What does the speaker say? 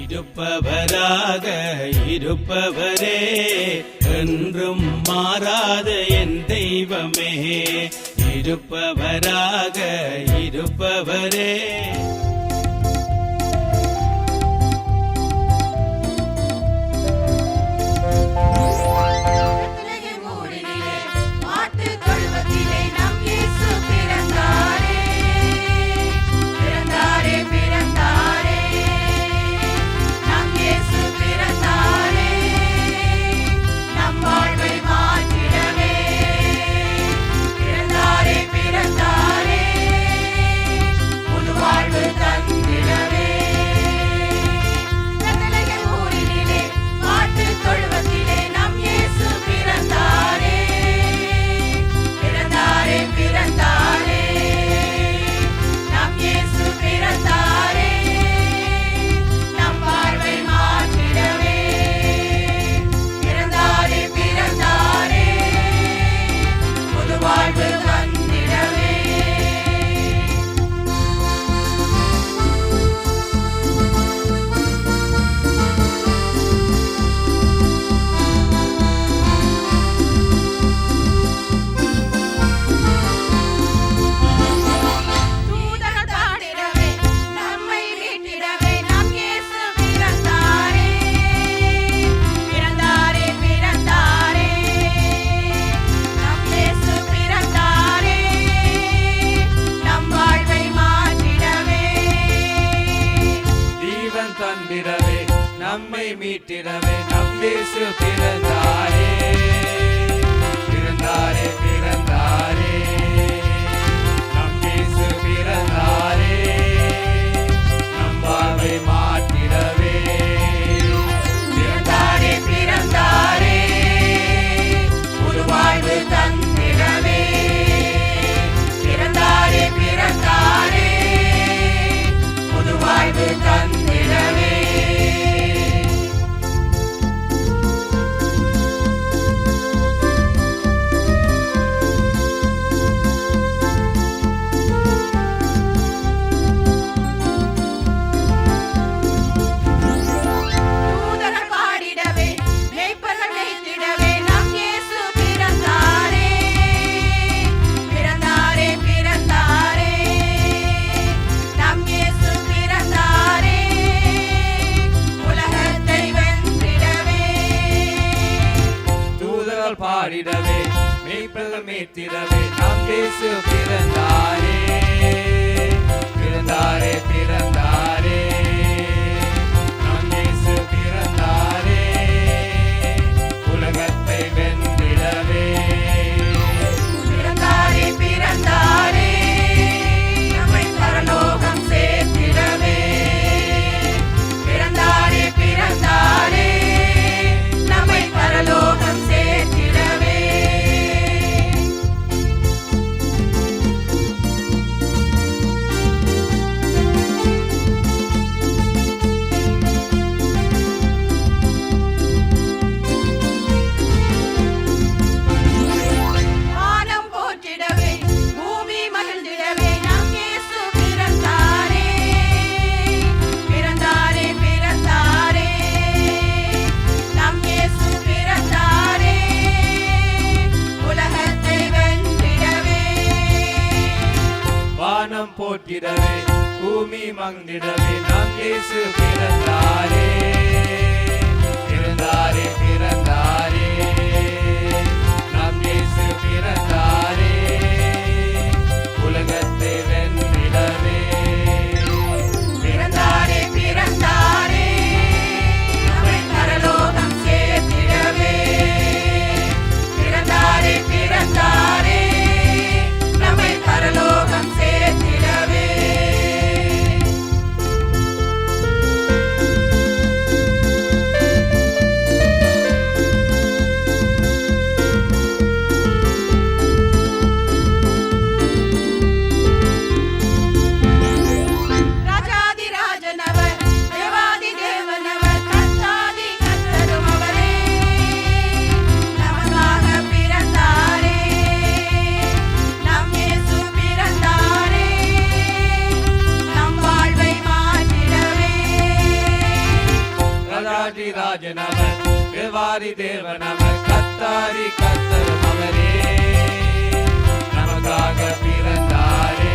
இருப்பவராக இருப்பவரே, என்றும் மாறாத என் தெய்வமே. இருப்பவராக இருப்பவரே, நம்மை மீட்டிடவே நம் இயேசு பிறந்தாரே, பிறந்தாரே, பிறந்தாரே, நம் இயேசு பிறந்தாரே, நம் வாழ்வை மாற்றிடவே. பிறந்தாரே, பிறந்தாரே, புது வாழ்வு தந்திடவே. பிறந்தாரே, பிறந்தாரே, புது வாழ்வு தந்திடவே. பாடிடவே மெய்ப்பெல்லாம் மீட்டிடவே நம் இயேசு பிறந்தாரே, பிறந்தாரே, பிறந்தாரே, நம் இயேசு பிறந்தாரே, உலகத்தை வென்றிடவே. பிறந்தாரே, பிறந்தாரே, நம்மை பரலோகம் சேர்த்திடவே. பிறந்தாரே, பிறந்தாரே, நம்மை பரலோகம் சேர்த்திடவே. வானம் போற்றிடவே பூமி மகிழ்ந்திடவே நம் இயேசு பிறந்தாரே, பிறந்தாரே, பிறந்தாரே, நம் இயேசு பிறந்தாரே, உலகத்தை வென்றிடவே. வானம் போற்றிடவே பூமி மகிழ்ந்திடவே நம் இயேசு பிறந்தாரே, பிறந்தாரே, பிறந்தாரே, நம் இயேசு பிறந்தாரே, உலகத்தை வென்றிடவே. பிறந்தாரே, பிறந்தாரே, நம்மை பரலோகம் சேர்த்திடவே. பிறந்தாரே, பிறந்தாரே, நம்மை பரலோகம் சேர்த்திடவே. ராஜாதி ராஜன் அவர் தேவாதி தேவன் அவர் கத்தாதி கர்த்தரும் அவரே நமக்காக பிறந்தாரே